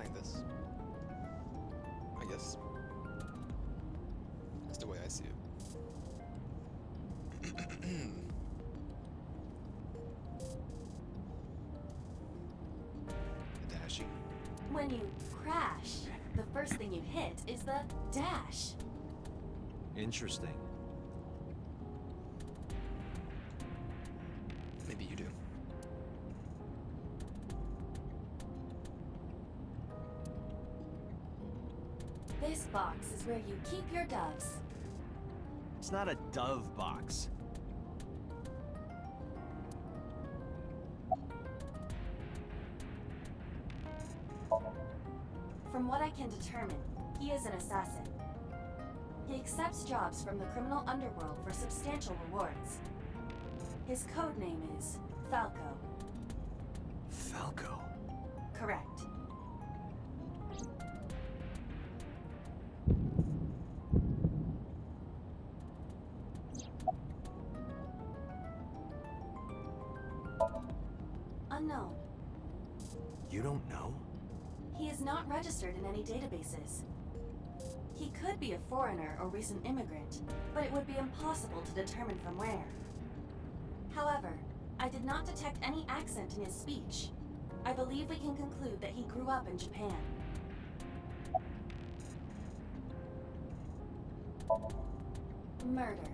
playing this. I guess. That's the way I see it. Dashing. When you crash, the first thing you hit is the dash. Interesting. Maybe you do. This box is where you keep your doves. It's not a dove box. From what I can determine, he is an assassin. He accepts jobs from the criminal underworld for substantial rewards. His code name is Falco. Falco? Correct. Unknown. You don't know? He is not registered in any databases. He could be a foreigner or recent immigrant, but it would be impossible to determine from where. However, I did not detect any accent in his speech. I believe we can conclude that he grew up in Japan. Murder.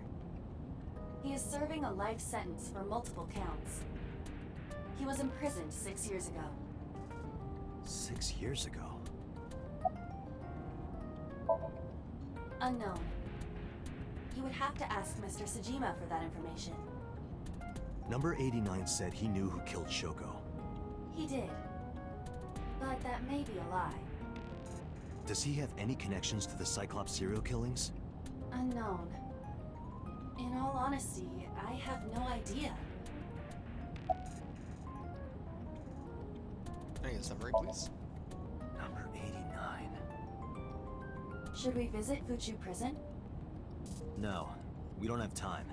He is serving a life sentence for multiple counts. He was imprisoned 6 years ago. 6 years ago? Unknown. You would have to ask Mr. Sajima for that information. Number 89 said he knew who killed Shoko. He did. But that may be a lie. Does he have any connections to the Cyclops serial killings? Unknown. In all honesty, I have no idea. Can I get a summary, please? Number 89. Should we visit Fuchu Prison? No, we don't have time.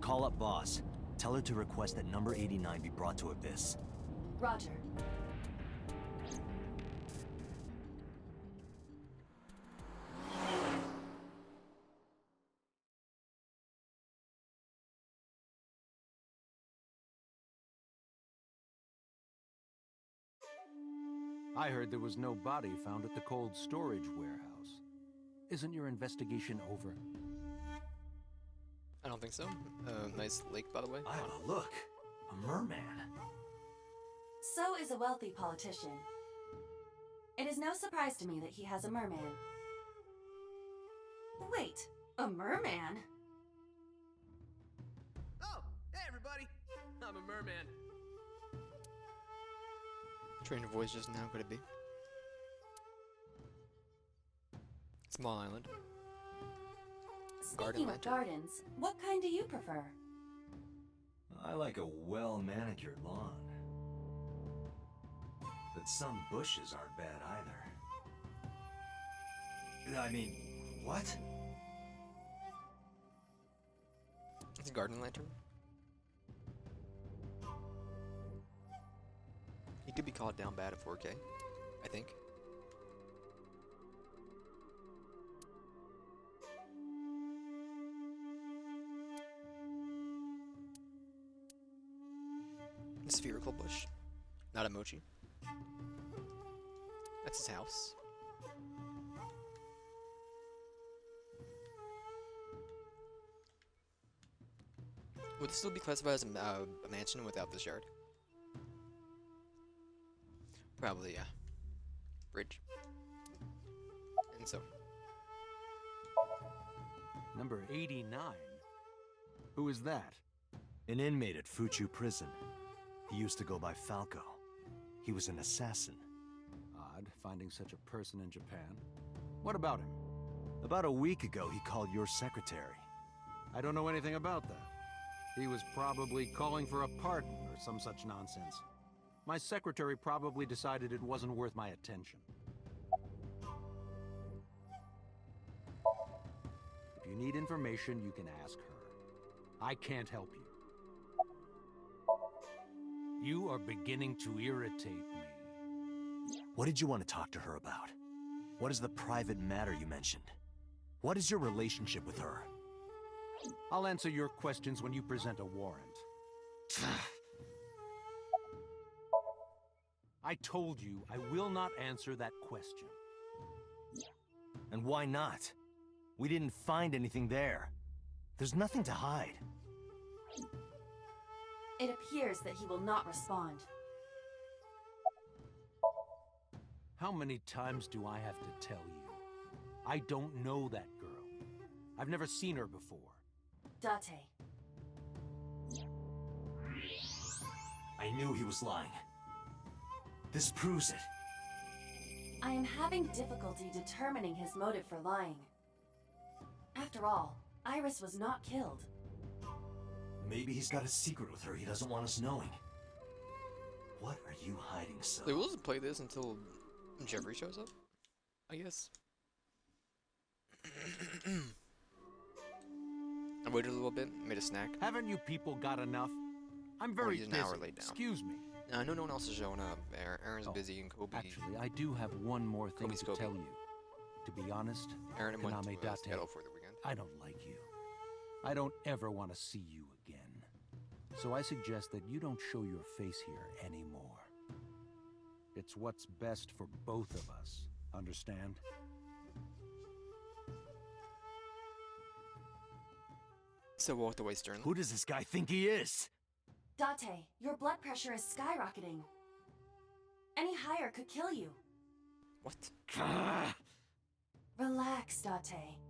Call up boss. Tell her to request that number 89 be brought to Abyss. Roger. I heard there was no body found at the cold storage warehouse. Isn't your investigation over? I don't think so. Nice lake, by the way. Iowa, look! A merman. So is a wealthy politician. It is no surprise to me that he has a merman. Wait, a merman? Oh, hey everybody! I'm a merman. Trained voice just now, could it be? Small island. Speaking of gardens, what kind do you prefer? I like a well-manicured lawn. But some bushes aren't bad either. I mean, what? It's a garden lantern. He could be called down bad at 4K, I think. A spherical bush, not a mochi. That's his house. Would this still be classified as a mansion without this yard? Probably, yeah. Bridge. And so. Number 89? Who is that? An inmate at Fuchu Prison. He used to go by Falco. He was an assassin. Odd, finding such a person in Japan. What about him? About a week ago, he called your secretary. I don't know anything about that. He was probably calling for a pardon or some such nonsense. My secretary probably decided it wasn't worth my attention. If you need information, you can ask her. I can't help you. You are beginning to irritate me. What did you want to talk to her about? What is the private matter you mentioned? What is your relationship with her? I'll answer your questions when you present a warrant. I told you I will not answer that question. And why not? We didn't find anything there. There's nothing to hide. It appears that he will not respond. How many times do I have to tell you? I don't know that girl. I've never seen her before. Date. I knew he was lying. This proves it. I am having difficulty determining his motive for lying. After all, Iris was not killed. Maybe he's got a secret with her he doesn't want us knowing. What are you hiding, son? Like, we'll just play this until Jeffrey shows up, I guess. I waited a little bit, made a snack. Haven't you people got enough? I'm very he's an busy. hour late now. Excuse me. No one else is showing up. Aaron's busy and Kobe. Actually, I do have one more thing Kobe's to Kobe. tell you. To be honest, Aaron went Kaname to Date, Seattle for the weekend. I don't like you. I don't ever want to see you again. So I suggest that you don't show your face here anymore. It's what's best for both of us. Understand? So walked away sternly. Who does this guy think he is? Date, your blood pressure is skyrocketing. Any higher could kill you. What? Relax, Date.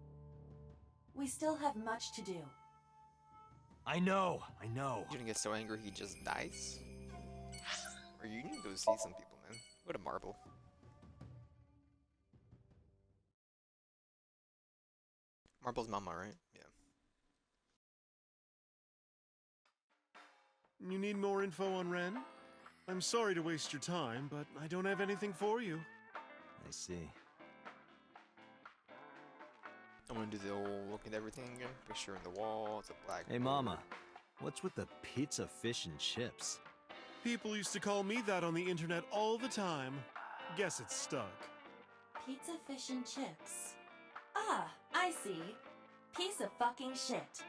We still have much to do. I know. You're gonna get so angry he just dies? Or you need to go see some people, man. What a marvel. Marble's mama, right? Yeah. You need more info on Ren? I'm sorry to waste your time, but I don't have anything for you. I see. I'm gonna do the old look at everything again. Picture in the wall, it's a black. Hey, Mama. What's with the pizza, fish, and chips? People used to call me that on the internet all the time. Guess it's stuck. Pizza, fish, and chips. Ah, I see. Piece of fucking shit.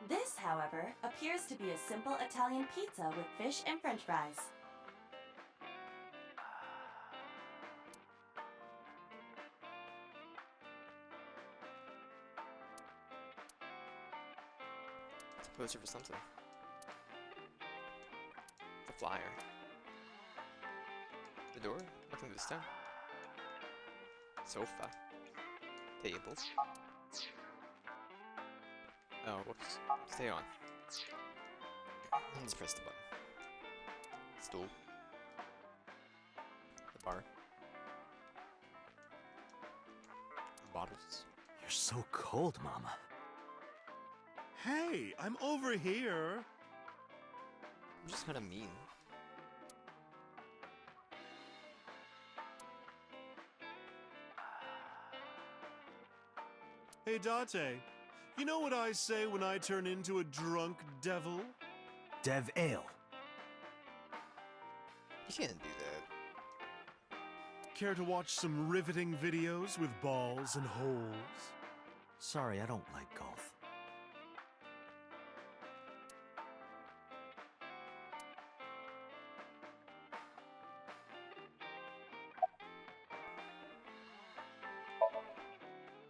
This, however, appears to be a simple Italian pizza with fish and french fries. It's a poster for something. The flyer. The door? Nothing this time. Sofa. Tables. Oh, whoops. Stay on. Let's press the button. Stool. The bar. Bottles. You're so cold, Mama. Hey, I'm over here. I'm just kind of mean. Hey, Date. You know what I say when I turn into a drunk devil? Dev Ale. You can't do that. Care to watch some riveting videos with balls and holes? Sorry, I don't like golf.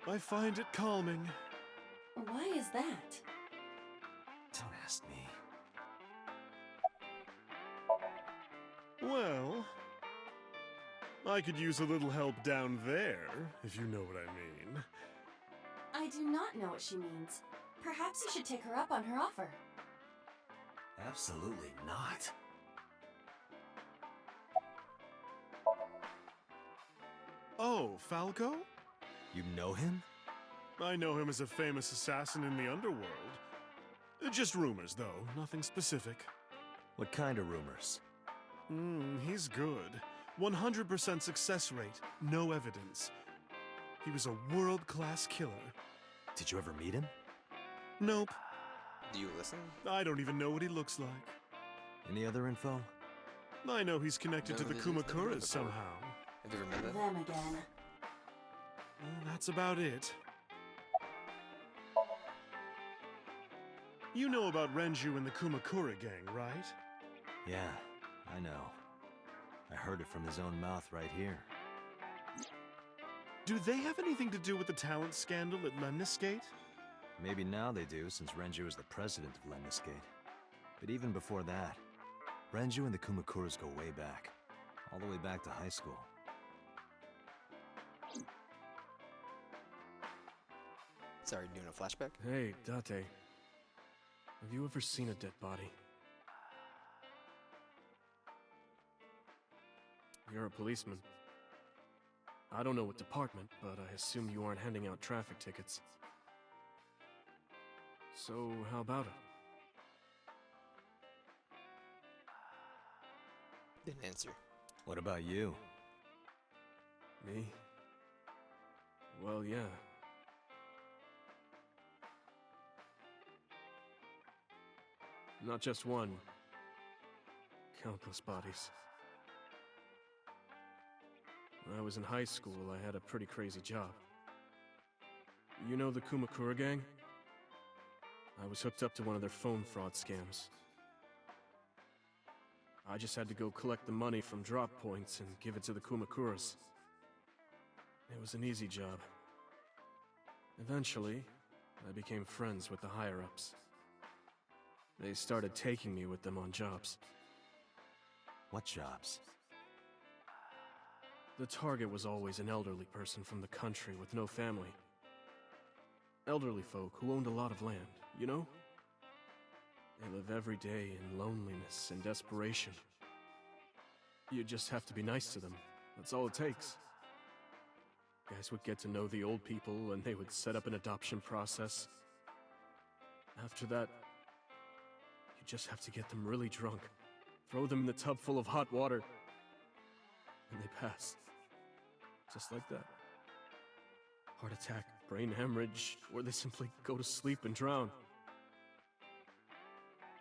I find it calming. Why is that? Don't ask me. Well, I could use a little help down there, if you know what I mean. I do not know what she means. Perhaps you should take her up on her offer. Absolutely not. Oh, Falco? You know him? I know him as a famous assassin in the underworld. Just rumors, though, nothing specific. What kind of rumors? He's good. 100% success rate, no evidence. He was a world-class killer. Did you ever meet him? Nope. Do you listen? I don't even know what he looks like. Any other info? I know he's connected to No, the this is the Kumakuras Kumakura. somehow. Have you ever met them? Them again. That's about it. You know about Renju and the Kumakura gang, right? Yeah, I know. I heard it from his own mouth right here. Do they have anything to do with the talent scandal at Lemniscate? Maybe now they do, since Renju is the president of Lemniscate. But even before that, Renju and the Kumakuras go way back. All the way back to high school. Sorry, doing a flashback? Hey, Date. Have you ever seen a dead body? You're a policeman. I don't know what department, but I assume you aren't handing out traffic tickets. So, how about it? Didn't answer. What about you? Me? Well, yeah. Not just one. Countless bodies. When I was in high school, I had a pretty crazy job. You know the Kumakura gang? I was hooked up to one of their phone fraud scams. I just had to go collect the money from drop points and give it to the Kumakuras. It was an easy job. Eventually, I became friends with the higher-ups. They started taking me with them on jobs. What jobs? The target was always an elderly person from the country with no family. Elderly folk who owned a lot of land, you know? They live every day in loneliness and desperation. You just have to be nice to them. That's all it takes. Guys would get to know the old people and they would set up an adoption process. After that, you just have to get them really drunk. Throw them in the tub full of hot water. And they pass. Just like that. Heart attack, brain hemorrhage, or they simply go to sleep and drown.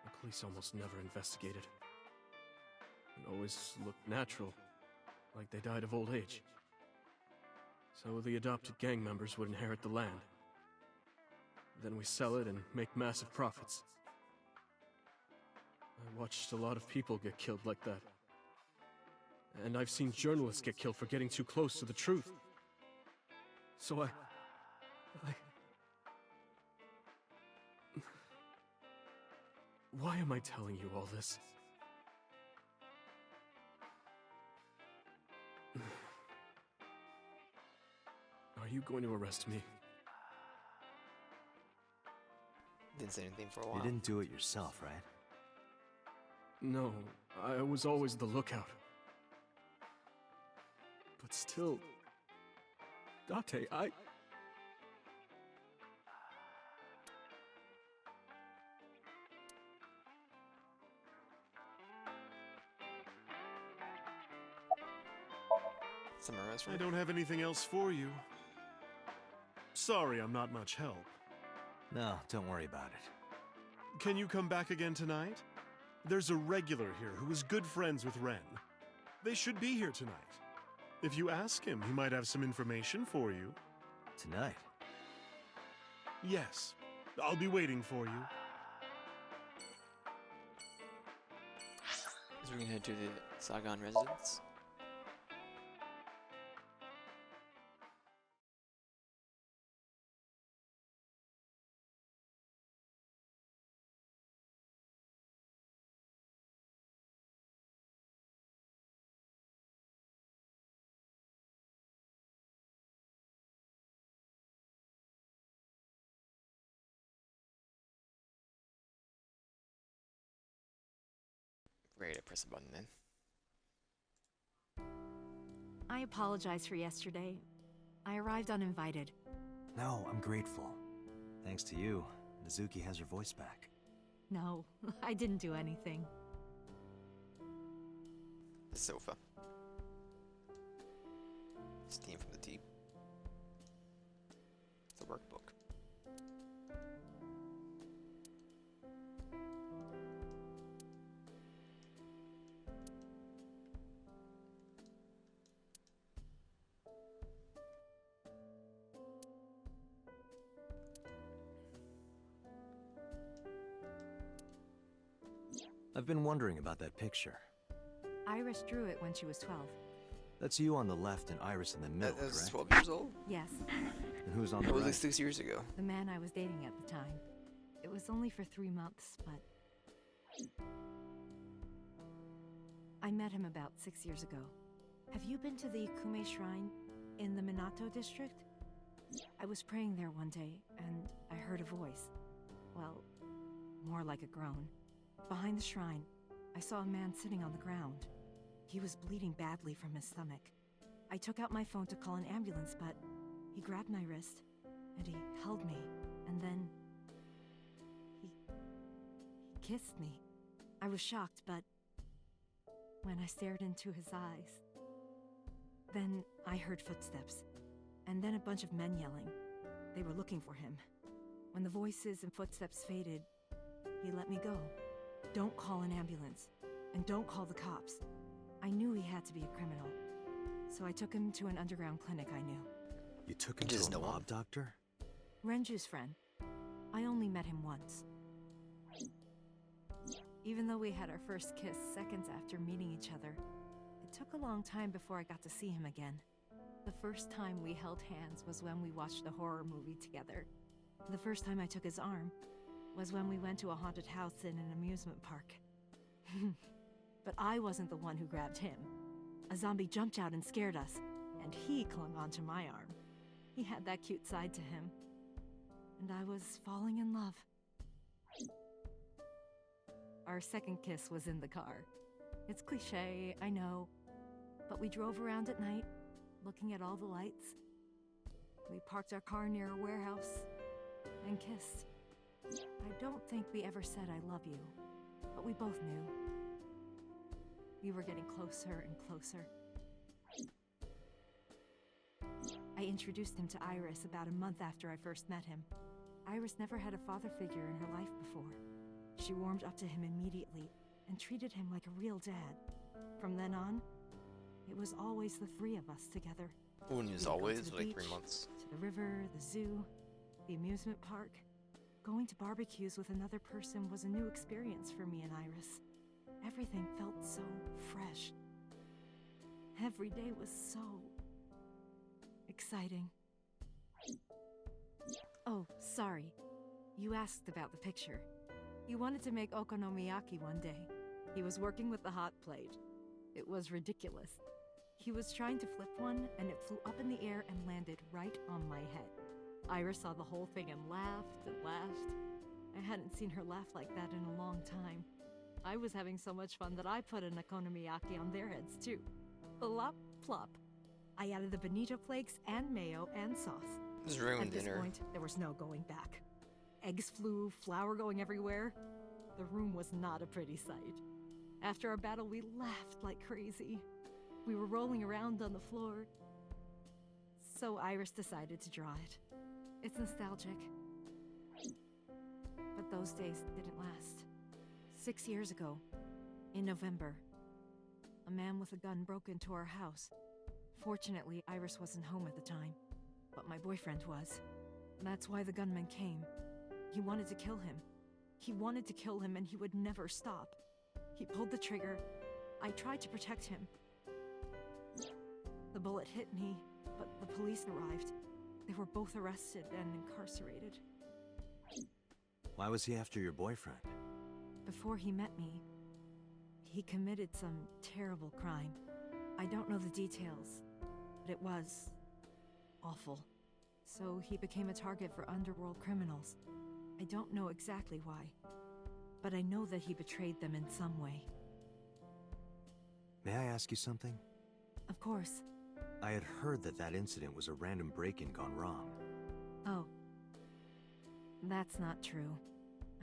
The police almost never investigated. It always looked natural, like they died of old age. So the adopted gang members would inherit the land. Then we sell it and make massive profits. I watched a lot of people get killed like that. And I've seen journalists get killed for getting too close to the truth. So I... Why am I telling you all this? Are you going to arrest me? Didn't say anything for a while. You didn't do it yourself, right? No, I was always the lookout. But still... Date, Summer I restaurant? don't have anything else for you. Sorry, I'm not much help. No, don't worry about it. Can you come back again tonight? There's a regular here who is good friends with Ren. They should be here tonight. If you ask him, he might have some information for you. Tonight? Yes, I'll be waiting for you. So we're gonna head to the Sagan residence. Ready to press a button then. I apologize for yesterday. I arrived uninvited. No, I'm grateful. Thanks to you, Mizuki has her voice back. No, I didn't do anything. The sofa. Steam from the tea. The workbook. I've been wondering about that picture. Iris drew it when she was 12. That's you on the left and Iris in the middle, That was correct? 12 years old? Yes, And who's on That the was right? like 6 years ago. the man I was dating at the time. It was only for 3 months, but I met him about 6 years ago. Have you been to the Ikume Shrine in the Minato district? I was praying there one day, and I heard a voice. Well, more like a groan. Behind the shrine, I saw a man sitting on the ground. He was bleeding badly from his stomach. I took out my phone to call an ambulance, but he grabbed my wrist, and he held me, and then he kissed me. I was shocked, but when I stared into his eyes, then I heard footsteps, and then a bunch of men yelling. They were looking for him. When the voices and footsteps faded, he let me go. Don't call an ambulance, and don't call the cops. I knew he had to be a criminal, so I took him to an underground clinic I knew. You took him Just to a no one. mob doctor? Renju's friend. I only met him once. Even though we had our first kiss seconds after meeting each other, it took a long time before I got to see him again. The first time we held hands was when we watched a horror movie together. The first time I took his arm was when we went to a haunted house in an amusement park. But I wasn't the one who grabbed him. A zombie jumped out and scared us, and he clung onto my arm. He had that cute side to him, and I was falling in love. Our second kiss was in the car. It's cliché, I know, but we drove around at night, looking at all the lights. We parked our car near a warehouse and kissed. I don't think we ever said I love you, but we both knew. We were getting closer and closer. I introduced him to Iris about a month after I first met him. Iris never had a father figure in her life before. She warmed up to him immediately and treated him like a real dad. From then on, it was always the three of us together. When he We'd was go to always the like 3 beach, months. to the river, the zoo, the amusement park. Going to barbecues with another person was a new experience for me and Iris. Everything felt so fresh. Every day was so exciting. Oh, sorry. You asked about the picture. He wanted to make okonomiyaki one day. He was working with the hot plate. It was ridiculous. He was trying to flip one, and it flew up in the air and landed right on my head. Iris saw the whole thing and laughed and laughed. I hadn't seen her laugh like that in a long time. I was having so much fun that I put an okonomiyaki on their heads too. Plop, plop. I added the bonito flakes and mayo and sauce. Just ruined At this dinner. point, there was no going back. Eggs flew, flour going everywhere. The room was not a pretty sight. After our battle, we laughed like crazy. We were rolling around on the floor. So Iris decided to draw it. It's nostalgic. But those days didn't last. 6 years ago, in November, a man with a gun broke into our house. Fortunately, Iris wasn't home at the time, but my boyfriend was. That's why the gunman came. He wanted to kill him. He wanted to kill him, and he would never stop. He pulled the trigger. I tried to protect him. The bullet hit me, but the police arrived. They were both arrested and incarcerated. Why was he after your boyfriend? Before he met me, he committed some terrible crime. I don't know the details, but it was awful. So he became a target for underworld criminals. I don't know exactly why, but I know that he betrayed them in some way. May I ask you something? Of course. I had heard that that incident was a random break-in gone wrong. Oh. That's not true.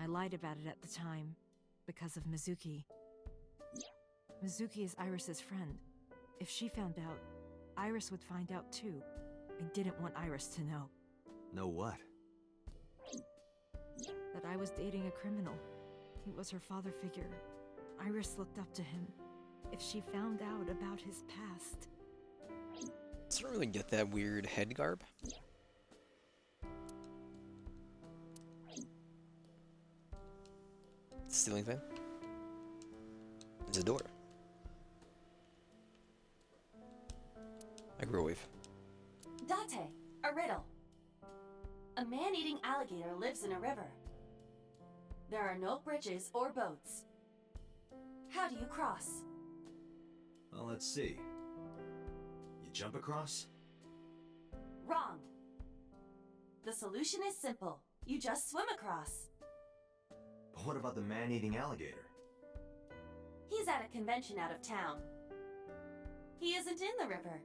I lied about it at the time, because of Mizuki. Mizuki is Iris's friend. If she found out, Iris would find out too. I didn't want Iris to know. Know what? That I was dating a criminal. He was her father figure. Iris looked up to him. If she found out about his past... I don't really get that weird head garb. Stealing thing? There's a door. Microwave. Date, a riddle. A man-eating alligator lives in a river. There are no bridges or boats. How do you cross? Well, let's see. You jump across? Wrong. The solution is simple. You just swim across. But what about the man-eating alligator? He's at a convention out of town. He isn't in the river.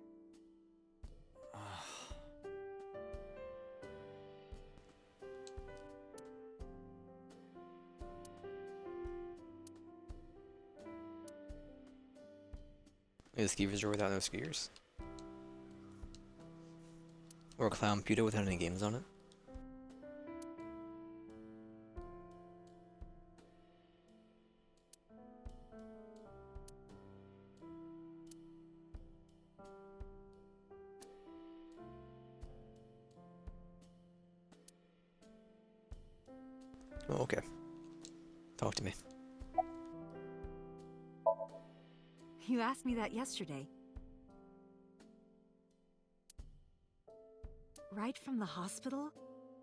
Maybe a ski resort without no skiers? Or a clown computer without any games on it? Oh, okay. Talk to me. You asked me that yesterday. Right from the hospital?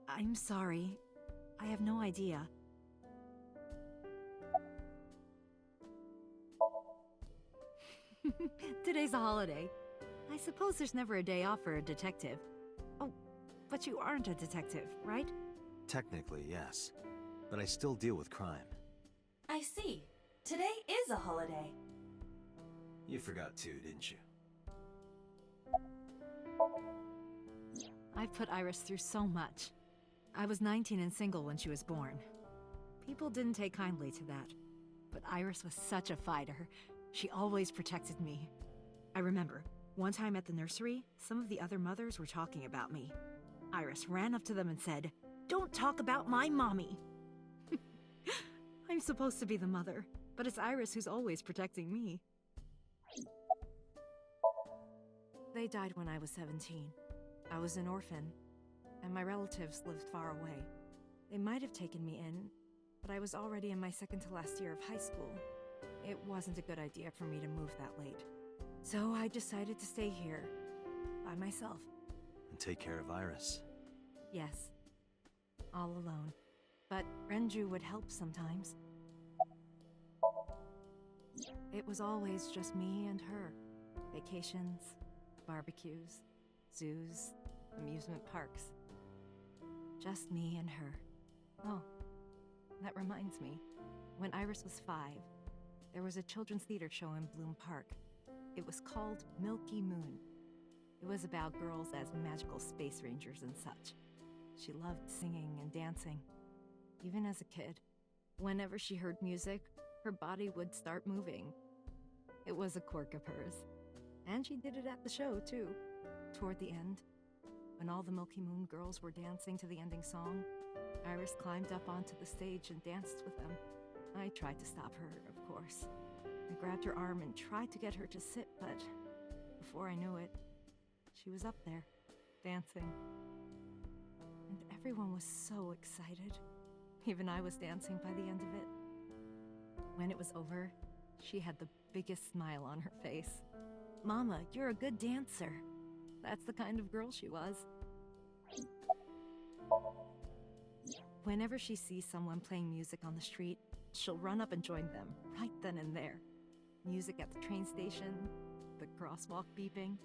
I'm sorry. I have no idea. Today's a holiday. I suppose there's never a day off for a detective. Oh, but you aren't a detective, right? Technically, yes. But I still deal with crime. I see. Today is a holiday. You forgot too, didn't you? I've put Iris through so much. I was 19 and single when she was born. People didn't take kindly to that. But Iris was such a fighter. She always protected me. I remember, one time at the nursery, some of the other mothers were talking about me. Iris ran up to them and said, "Don't talk about my mommy!" I'm supposed to be the mother, but it's Iris who's always protecting me. They died when I was 17. I was an orphan, and my relatives lived far away. They might have taken me in, but I was already in my second to last year of high school. It wasn't a good idea for me to move that late. So I decided to stay here, by myself. And take care of Iris. Yes, all alone. But Renju would help sometimes. It was always just me and her. Vacations, barbecues, zoos, amusement parks. Just me and her. Oh, that reminds me. When Iris was 5, there was a children's theater show in Bloom Park. It was called Milky Moon. It was about girls as magical space rangers and such. She loved singing and dancing, even as a kid. Whenever she heard music, her body would start moving. It was a quirk of hers. And she did it at the show, too. Toward the end, when all the Milky Moon girls were dancing to the ending song, Iris climbed up onto the stage and danced with them. I tried to stop her, of course. I grabbed her arm and tried to get her to sit, but before I knew it, she was up there, dancing. And everyone was so excited. Even I was dancing by the end of it. When it was over, she had the biggest smile on her face. "Mama, you're a good dancer." That's the kind of girl she was. Whenever she sees someone playing music on the street, she'll run up and join them, right then and there. Music at the train station, the crosswalk beeping,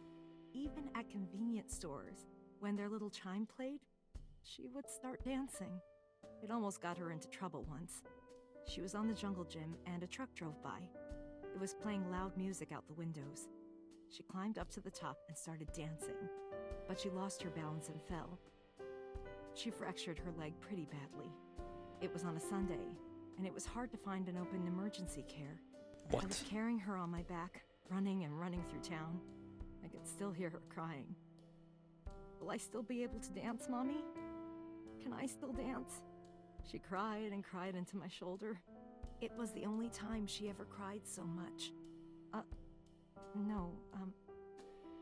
even at convenience stores. When their little chime played, she would start dancing. It almost got her into trouble once. She was on the jungle gym and a truck drove by. It was playing loud music out the windows. She climbed up to the top and started dancing, but she lost her balance and fell. She fractured her leg pretty badly. It was on a Sunday, and it was hard to find an open emergency care. What? I was carrying her on my back, running and running through town. I could still hear her crying. "Will I still be able to dance, Mommy? Can I still dance?" She cried and cried into my shoulder. It was the only time she ever cried so much. No,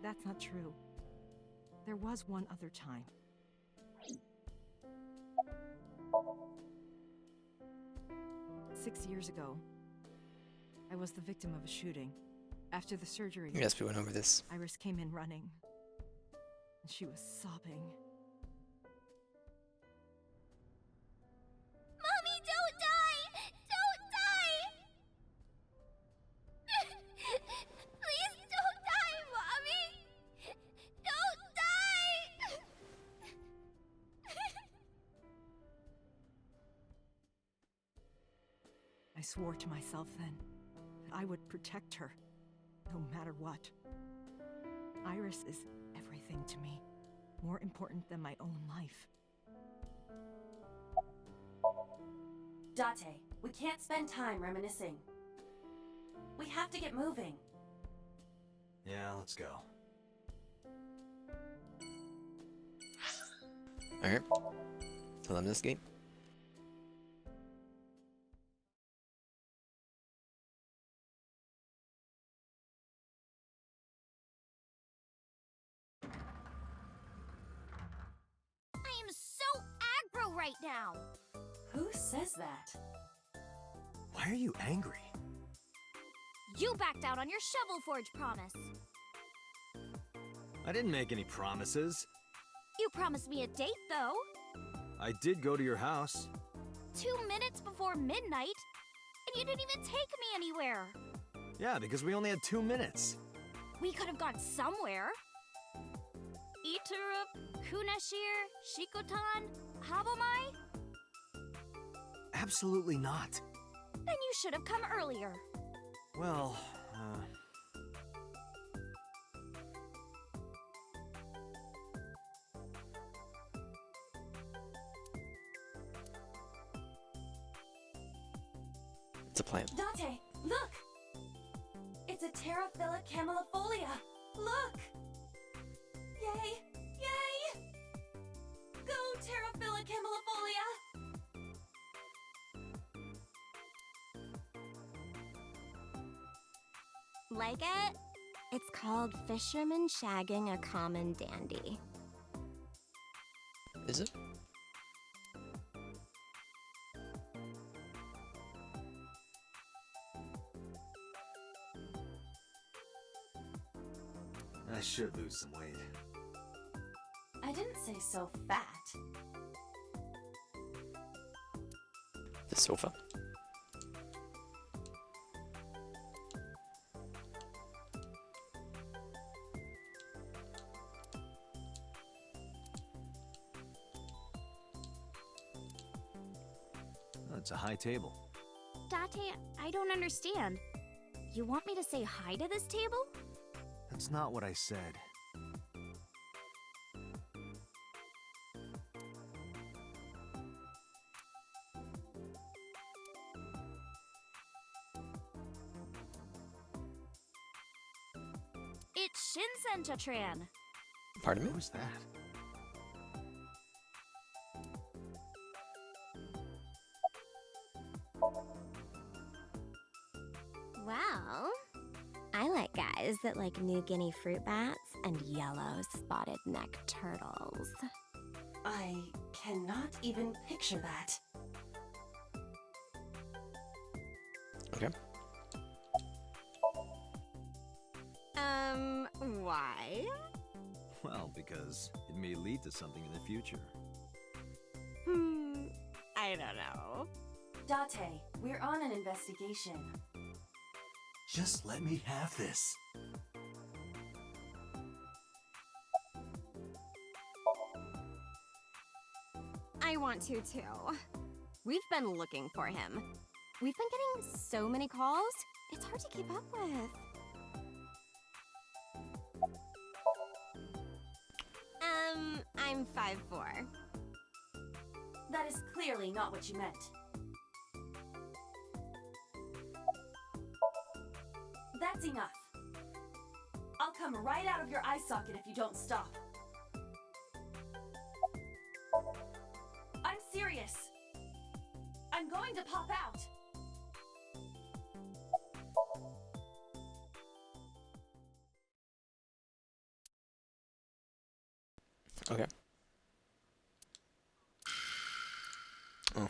that's not true. There was one other time. "6 years ago, I was the victim of a shooting. After the surgery, Yes, we went over this. Iris came in running. And she was sobbing. Mommy, don't die! Don't die! Please don't die, Mommy! Don't die! I swore to myself then that I would protect her, no matter what. Iris is everything to me, more important than my own life. Date, we can't spend time reminiscing. We have to get moving. Yeah, let's go. Alright. Tell them this game. I am so aggro right now! Who says that? Why are you angry? You backed out on your Shovel Forge promise. I didn't make any promises. You promised me a date, though. I did go to your house. 2 minutes before midnight, and you didn't even take me anywhere. Yeah, because we only had 2 minutes. We could have gone somewhere. Iturup, Kunashir, Shikotan, Habomai? Absolutely not. Then you should have come earlier. Well, It's a plan. Date, look! It's a Terraphila camellifolia. Look! Yay! Yay! Go Terraphila camellifolia! Like it? It's called Fisherman Shagging a Common Dandy. Is it? I should lose some weight. I didn't say so fat. The sofa. Oh, it's a high table. Date, I don't understand. You want me to say hi to this table? That's not what I said. It's Shinsen Chatran. Pardon me? Who's that? Well, I like guys that like New Guinea fruit bats and yellow spotted neck turtles. I cannot even picture that. Okay. Why? Well, because it may lead to something in the future. I don't know. Date, we're on an investigation. Just let me have this. I want to too. We've been looking for him. We've been getting so many calls, it's hard to keep up with. I'm 5'4". That is clearly not what you meant. That's enough. I'll come right out of your eye socket if you don't stop. I'm serious. I'm going to pop out. Okay. Oh.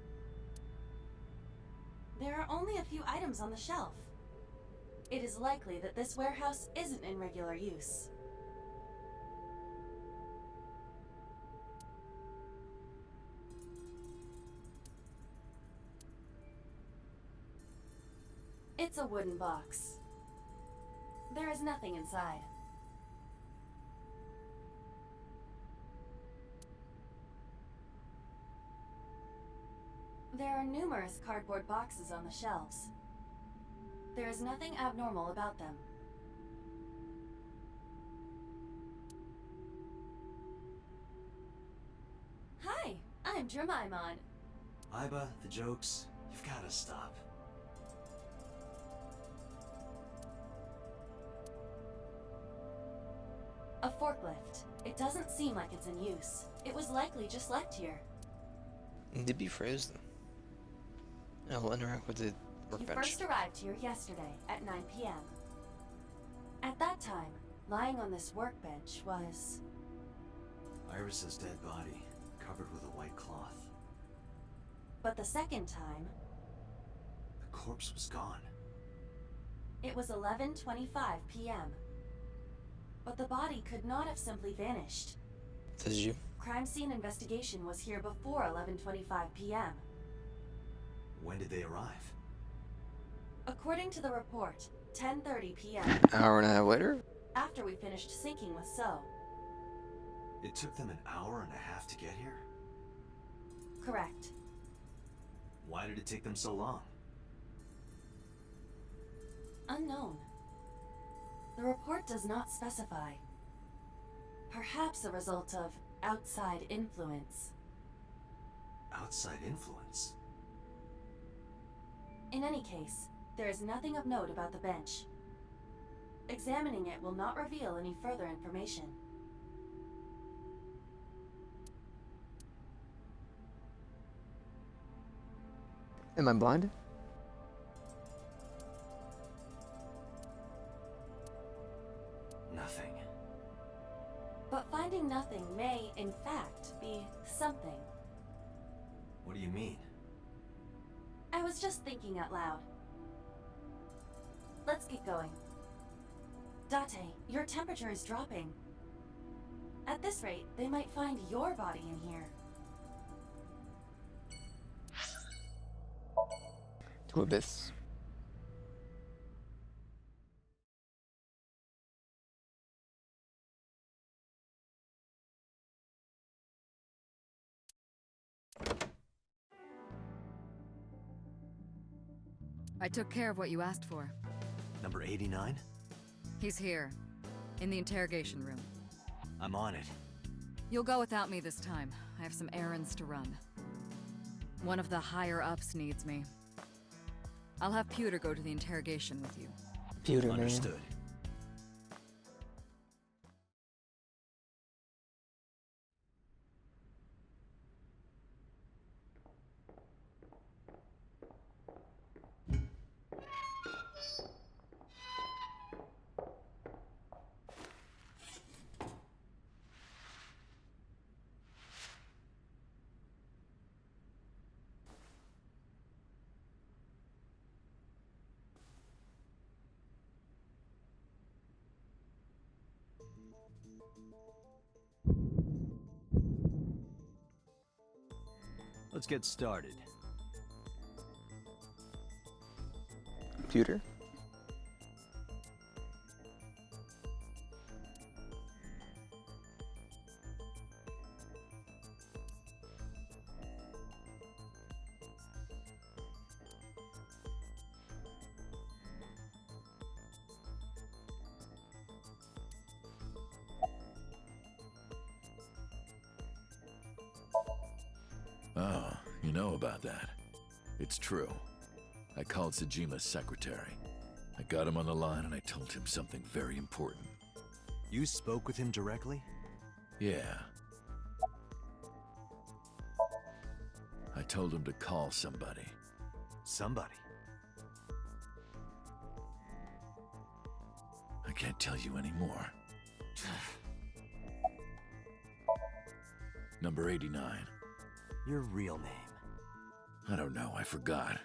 there are only a few items on the shelf. It is likely that this warehouse isn't in regular use. It's a wooden box. There is nothing inside. There are numerous cardboard boxes on the shelves. There is nothing abnormal about them. Hi, I'm Jemimon. Iba, the jokes, you've gotta stop. A forklift. It doesn't seem like it's in use. It was likely just left here. It'd be frozen. I'll interact with the You workbench. first arrived here yesterday at 9 p.m. At that time, lying on this workbench was... Iris's dead body, covered with a white cloth. But the second time, The corpse was gone. it was 11:25 p.m. But the body could not have simply vanished. Says you. Crime scene investigation was here before 11:25 p.m. When did they arrive? According to the report, 10:30 p.m. Hour and a half later? after we finished sinking with So. It took them an hour and a half to get here? Correct. Why did it take them so long? Unknown. The report does not specify. Perhaps a result of outside influence. Outside influence? In any case, there is nothing of note about the bench. Examining it will not reveal any further information. Am I blind? Nothing. But finding nothing may, in fact, be something. What do you mean? I was just thinking out loud. Let's get going. Date, your temperature is dropping. At this rate, they might find your body in here. To Abyss. I took care of what you asked for. Number 89? He's here, in the interrogation room. I'm on it. You'll go without me this time. I have some errands to run. One of the higher-ups needs me. I'll have Pewter go to the interrogation with you. Pewter, man. Understood. Let's get started. Pewter? Oh, you know about that. It's true. I called Sejima's secretary. I got him on the line and I told him something very important. You spoke with him directly? Yeah. I told him to call somebody. Somebody? I can't tell you anymore. Number 89. Your real name. I don't know, I forgot.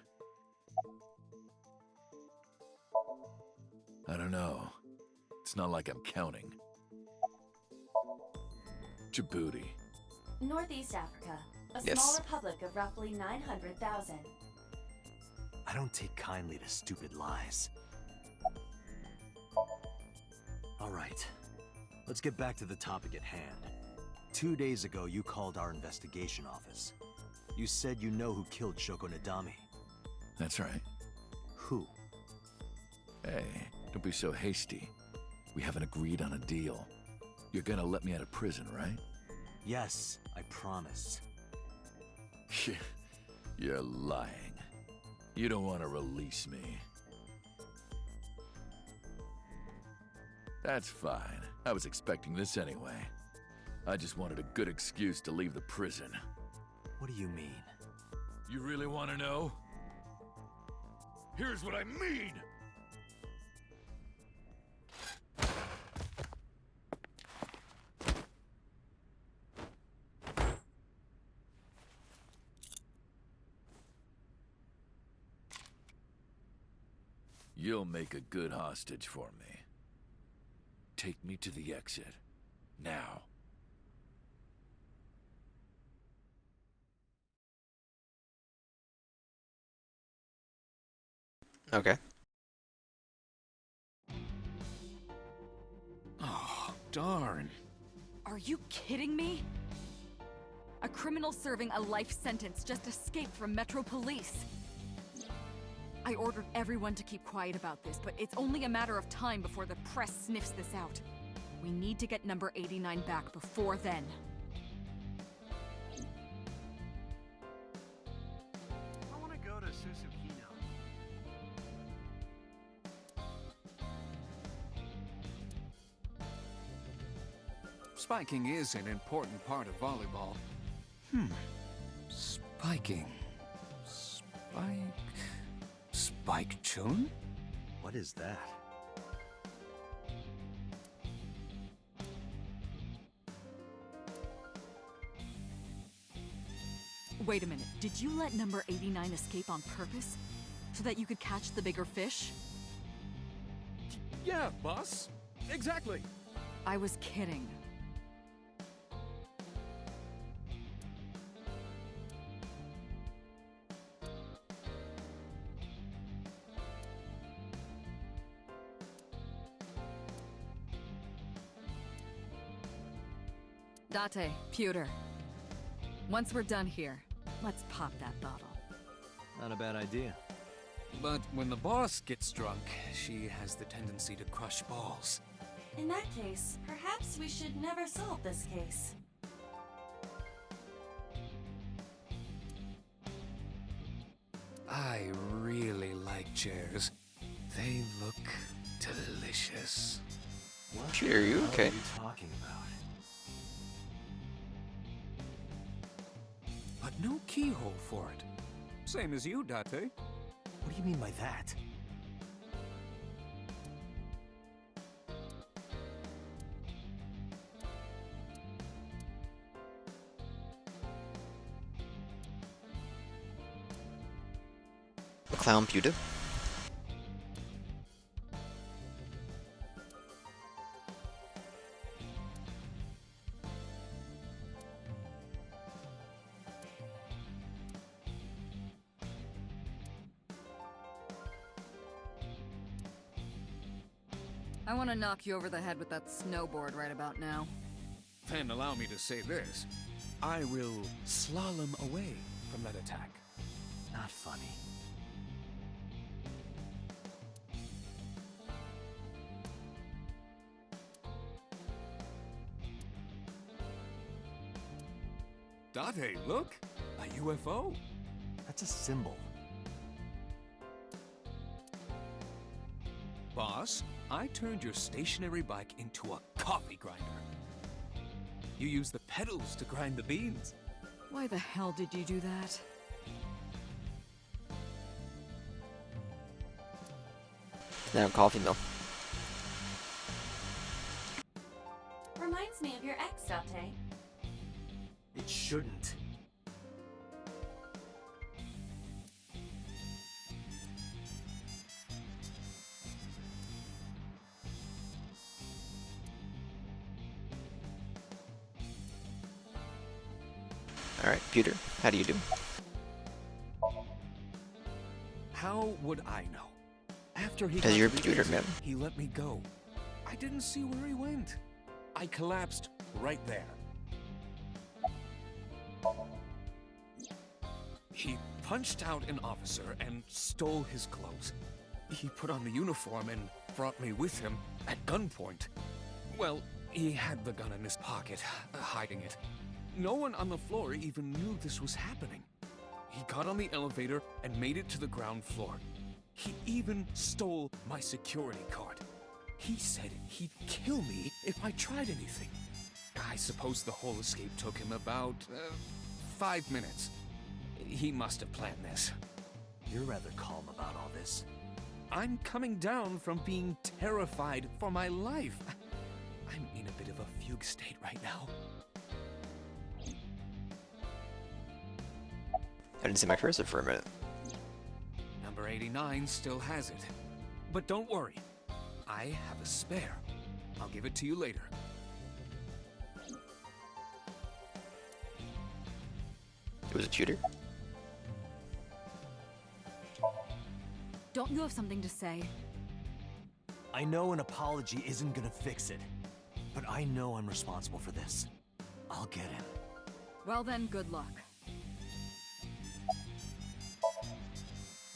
I don't know. It's not like I'm counting. Djibouti. Northeast Africa, a Yes. small republic of roughly 900,000. I don't take kindly to stupid lies. All right, let's get back to the topic at hand. 2 days ago, you called our investigation office. You said you know who killed Shoko Nadami. That's right. Who? Hey, don't be so hasty. We haven't agreed on a deal. You're gonna let me out of prison, right? Yes, I promise. You're lying. You don't want to release me. That's fine. I was expecting this anyway. I just wanted a good excuse to leave the prison. What do you mean? You really want to know? Here's what I mean! You'll make a good hostage for me. Take me to the exit. Now. Okay. Oh, darn. Are you kidding me? A criminal serving a life sentence just escaped from Metro Police. I ordered everyone to keep quiet about this, but it's only a matter of time before the press sniffs this out. We need to get number 89 back before then. I want to go to Susukino. Spiking is an important part of volleyball. Spiking. Spike Chun? What is that? Wait a minute, did you let number 89 escape on purpose? So that you could catch the bigger fish? Yeah, boss. Exactly. I was kidding. Date, Pewter. Once we're done here, let's pop that bottle. Not a bad idea. But when the boss gets drunk, she has the tendency to crush balls. In that case, perhaps we should never solve this case. I really like chairs. They look delicious. What Peter, are you the hell okay? are you talking about? But no keyhole for it. Same as you, Date. What do you mean by that? Clown Pewter. I want to knock you over the head with that snowboard right about now. Then allow me to say this. I will slalom away from that attack. Not funny. Date, look! A UFO! That's a symbol. Boss, I turned your stationary bike into a coffee grinder. You use the pedals to grind the beans. Why the hell did you do that? Now coffee mill. Reminds me of your ex, Date. It shouldn't. Alright, Peter, how do you do? How would I know? After he 'Cause got you're to the Peter, exit, man. he let me go. I didn't see where he went. I collapsed right there. He punched out an officer and stole his clothes. He put on the uniform and brought me with him at gunpoint. Well, he had the gun in his pocket, hiding it. No one on the floor even knew this was happening. He got on the elevator and made it to the ground floor. He even stole my security card. He said he'd kill me if I tried anything. I suppose the whole escape took him about 5 minutes. He must have planned this. You're rather calm about all this. I'm coming down from being terrified for my life. I'm in a bit of a fugue state right now. I didn't see my cursor for a minute. Number 89 still has it. But don't worry. I have a spare. I'll give it to you later. It was a tutor? Don't you have something to say? I know an apology isn't gonna fix it, but I know I'm responsible for this. I'll get him. Well then, good luck.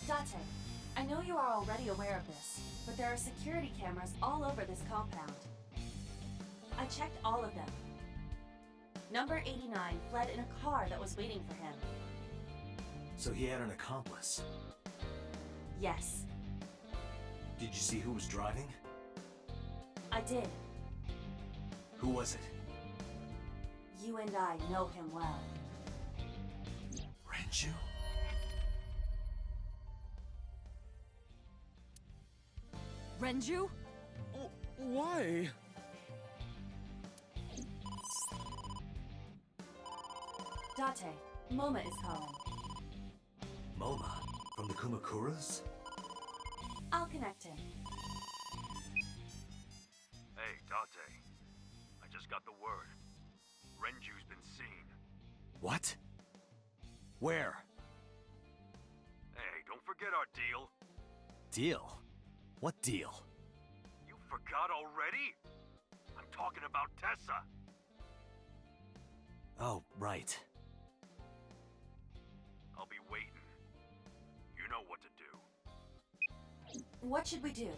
Date, I know you are already aware of this, but there are security cameras all over this compound. I checked all of them. Number 89 fled in a car that was waiting for him. So he had an accomplice. Yes, Did you see who was driving? I did. Who was it? You and I know him well. Renju? Renju? Why? Date, Moma is calling. Moma? From the Kumakuras? I'll connect him. Hey, Date. I just got the word. Renju's been seen. What? Where? Hey, don't forget our deal. Deal? What deal? You forgot already? I'm talking about Tessa. Oh, right. I'll be waiting. You know what to do. What should we do?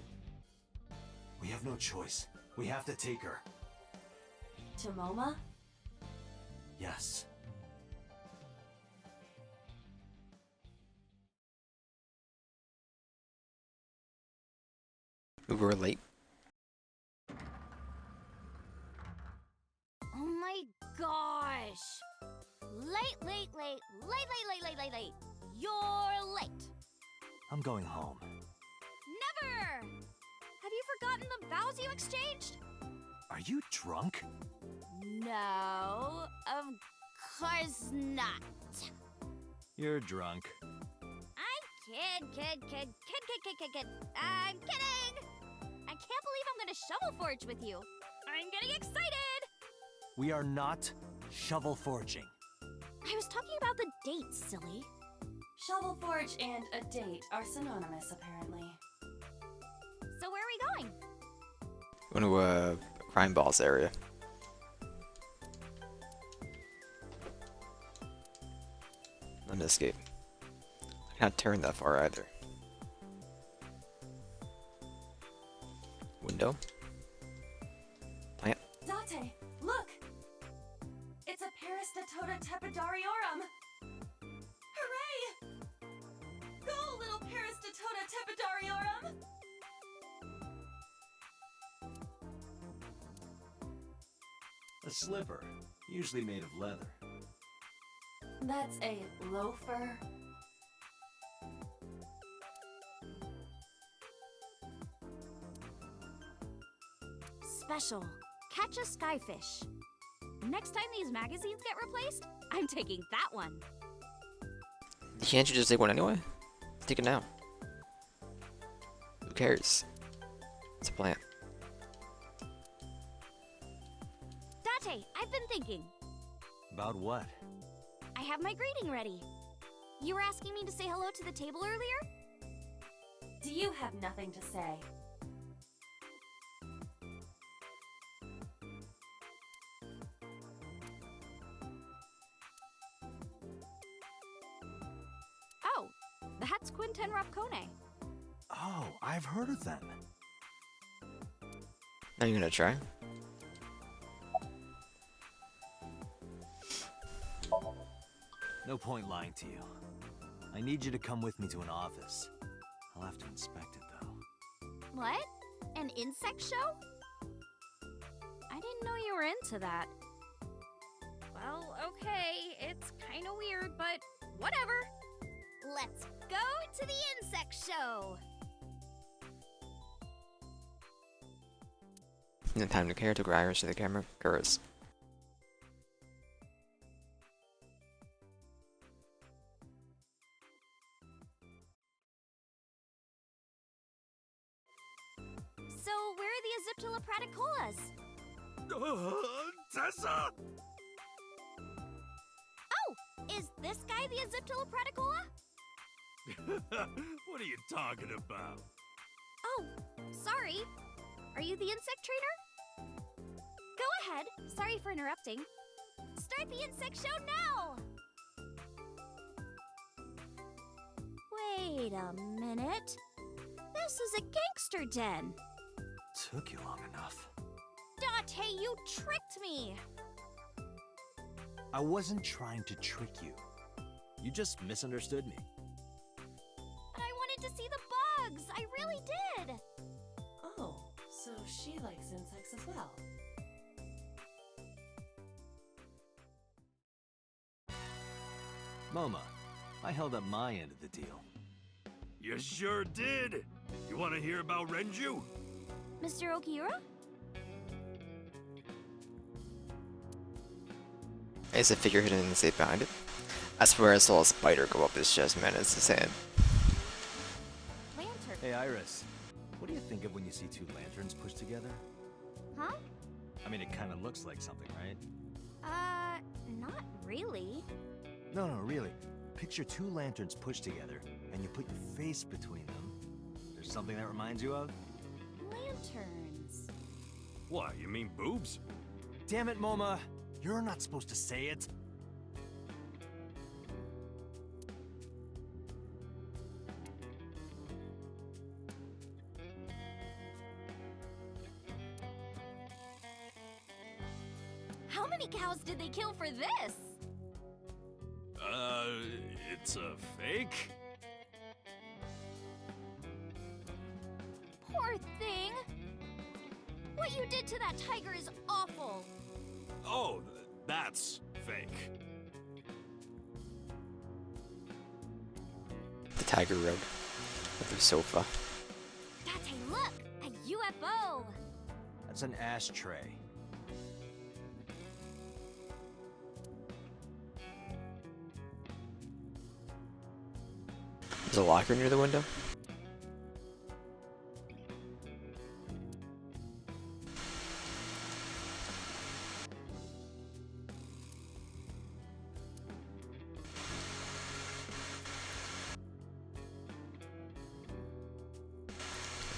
We have no choice. We have to take her. To Moma? Yes. We were late. Oh my gosh! Late. You're late. I'm going home. Never! Have you forgotten the vows you exchanged? Are you drunk? No, of course not. You're drunk. I'm kid. I'm kidding! I can't believe I'm gonna shovel forge with you. I'm getting excited! We are not shovel forging. I was talking about the dates, silly. Shovel Forge and a date are synonymous, apparently. So where are we going? Going to a crime boss area. Let me escape. I can't turn that far either. Window. Plant. Date, look! It's a Parastatoda Tepidariorum! Hooray! Go, little Parastatoda Tepidariorum! A slipper, usually made of leather. That's a loafer. Special. Catch a skyfish. Next time these magazines get replaced, I'm taking that one. Can't you just take one anyway? Take it now. Who cares? It's a plant. Date, I've been thinking. About what? I I have my greeting ready. You were asking me to say hello to the table earlier? Do you have nothing to say? Oh, that's Quinten Rapcone. Oh, I've heard of them. Are you gonna try? No point lying to you. I need you to come with me to an office. I'll have to inspect it, though. What? An insect show? I didn't know you were into that. Well, okay, it's kinda weird, but whatever. Let's go to the insect show! No time to care, took her iris to the camera. Curse. So, where are the Aziptula praticolas? Tessa! Oh! Is this guy the Aziptula praticola? What are you talking about? Oh, sorry. Are you the insect trainer? Go ahead. Sorry for interrupting. Start the insect show now! Wait a minute. This is a gangster den. Took you long enough. Date, you tricked me! I wasn't trying to trick you. You just misunderstood me. But I wanted to see the bugs! I really did! Oh, so she likes insects as well. Moma, I held up my end of the deal. You sure did. You want to hear about Renju? Mr. Okiura? Is a figure hidden in the safe behind it? I swear I saw a spider go up his chest, man. It's insane. Lantern. Hey, Iris. What do you think of when you see two lanterns pushed together? Huh? I mean, it kind of looks like something, right? Not really. No, really. Picture two lanterns pushed together, and you put your face between them. There's something that reminds you of? Lanterns. What, you mean boobs? Damn it, Moma! You're not supposed to say it. How many cows did they kill for this? It's a fake? Poor thing. What you did to that tiger is awful. Oh, that's fake. The tiger rug. With the sofa. Date, look! A UFO! That's an ashtray. There's a locker near the window.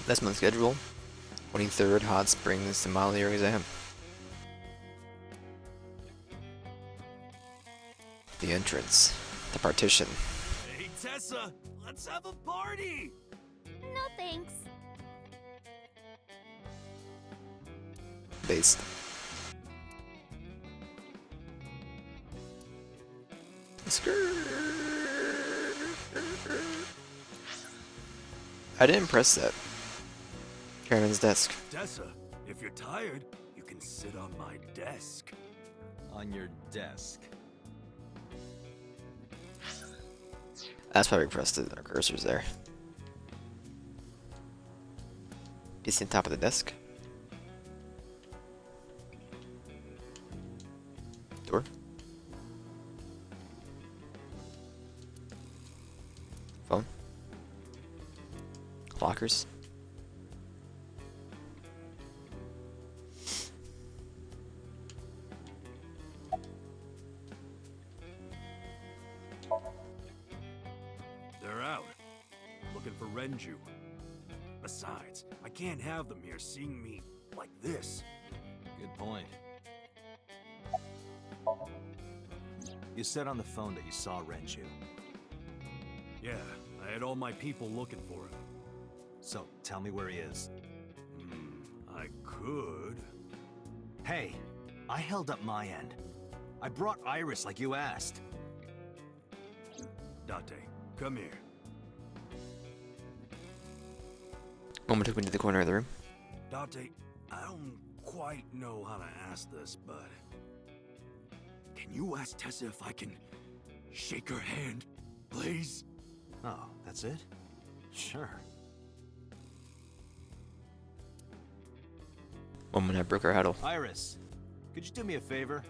This month's schedule. 23rd, Hot Springs, Somalia exam. The entrance. The partition. Hey, Tessa, let's have a party! No thanks. Based. I didn't press that. Chairman's desk. Tessa, if you're tired, you can sit on my desk. On your desk. That's why we pressed it. Our cursor's there. It's on top of the desk. Door. Phone. Lockers. looking for Renju. Besides, I can't have them here seeing me like this. Good point. You said on the phone that you saw Renju. Yeah, I had all my people looking for him. So, tell me where he is. I could. Hey, I held up my end. I brought Iris like you asked. Date, come here. Moma took me to the corner of the room. Date, I don't quite know how to ask this, but... Can you ask Tessa if I can shake her hand, please? Oh, that's it? Sure. Moma and I broke our huddle. Iris, could you do me a favor?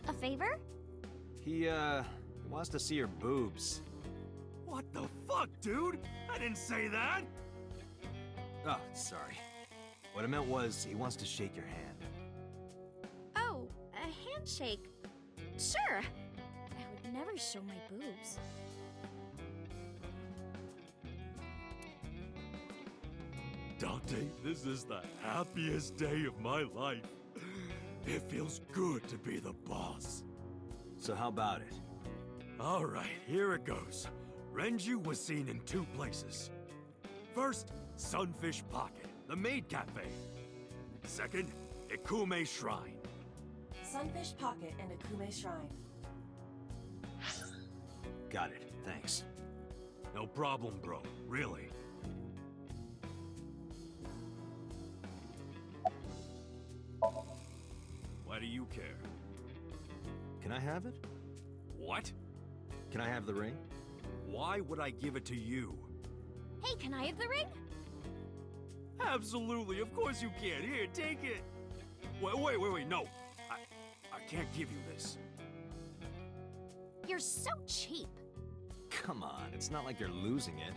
A favor? He wants to see your boobs. What the fuck, dude? I didn't say that! Oh, sorry. What I meant was, he wants to shake your hand. Oh, a handshake. Sure. I would never show my boobs. Dante, this is the happiest day of my life. It feels good to be the boss. So how about it? All right, here it goes. Renju was seen in 2 places. First, Sunfish Pocket, the maid cafe. Second, Ikume Shrine. Sunfish Pocket and Akume Shrine. Got it, thanks. No problem, bro. Really. Why do you care? Can I have it? What? Can I have the ring? Why would I give it to you? Hey, can I have the ring? Absolutely, of course you can. Here, take it. Wait, no. I can't give you this. You're so cheap. Come on, it's not like you're losing it.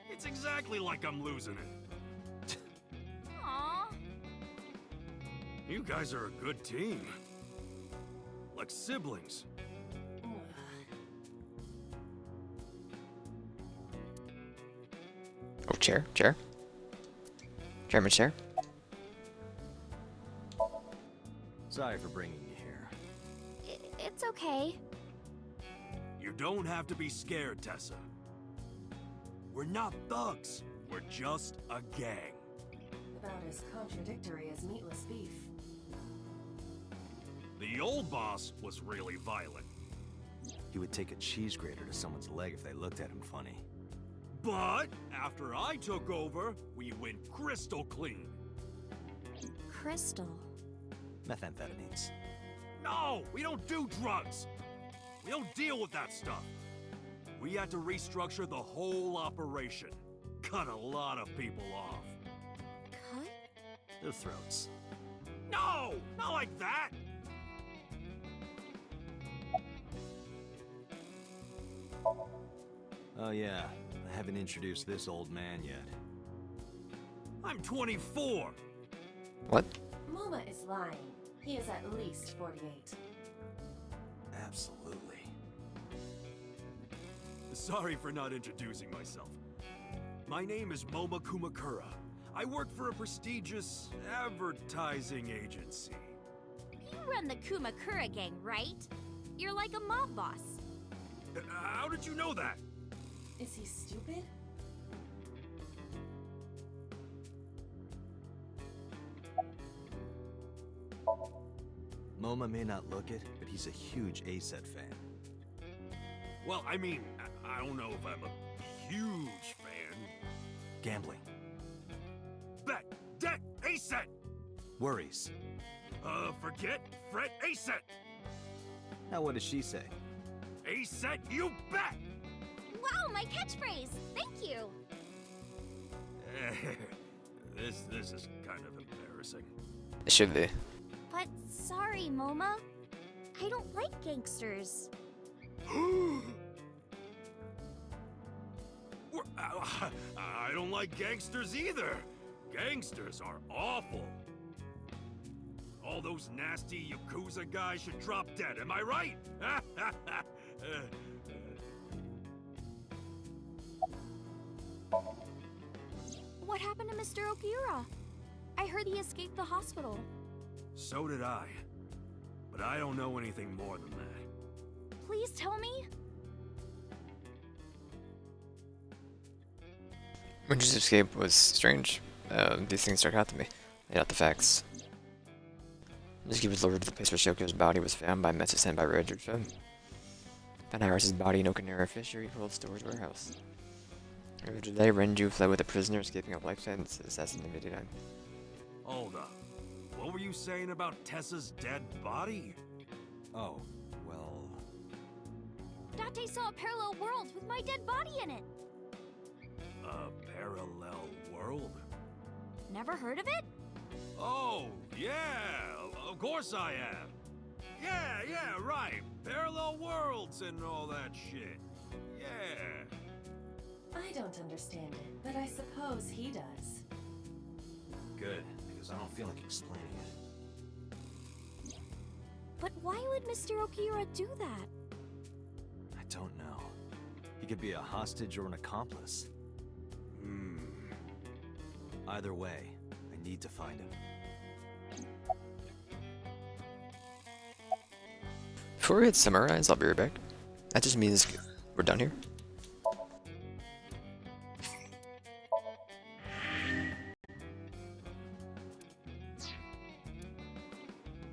It's exactly like I'm losing it. Aww. You guys are a good team. Like siblings. Oh, chair. Chairman's chair. Sorry for bringing you here. It's okay. You don't have to be scared, Tessa. We're not thugs. We're just a gang. About as contradictory as meatless beef. The old boss was really violent. He would take a cheese grater to someone's leg if they looked at him funny. But after I took over, we went crystal clean. Crystal. Methamphetamines. No, we don't do drugs. We don't deal with that stuff. We had to restructure the whole operation. Cut a lot of people off. Cut? Their throats. No, not like that. Oh yeah, I haven't introduced this old man yet. I'm 24. What? Moma is lying. He is at least 48. Absolutely. Sorry for not introducing myself. My name is Moma Kumakura. I work for a prestigious advertising agency. You run the Kumakura gang, right? You're like a mob boss. How did you know that? Is he stupid? Moma may not look it, but he's a huge ASET fan. Well, I mean, I don't know if I'm a huge fan. Gambling. Bet, debt, ASET! Worries. Forget, fret, ASET! Now what does she say? ASET, you bet! Wow, my catchphrase! Thank you! This is kind of embarrassing. It should be. But sorry, Moma. I don't like gangsters. I don't like gangsters either. Gangsters are awful. All those nasty Yakuza guys should drop dead, am I right? What happened to Mr. Okiura? I heard he escaped the hospital. So did I. But I don't know anything more than that. Please tell me? Renju's escape was strange. These things stuck out to me. Laid out the facts. Nizuki was lured to the place where Shokyo's body was found by a message sent by Renju. Found Iris's body in Okanera Fishery Cold Storage Warehouse. Today, Renju fled with a prisoner, escaping a life sentence assassinated him. Hold up. What were you saying about Tessa's dead body? Oh, well... Date saw a parallel world with my dead body in it. A parallel world? Never heard of it? Oh, yeah! Of course I have! Yeah, right! Parallel worlds and all that shit. Yeah! I don't understand it, but I suppose he does. Good, because I don't feel like explaining it. But why would Mr. Okiura do that? I don't know. He could be a hostage or an accomplice. Either way, I need to find him. Before we hit summarize, I'll be right back. That just means we're done here.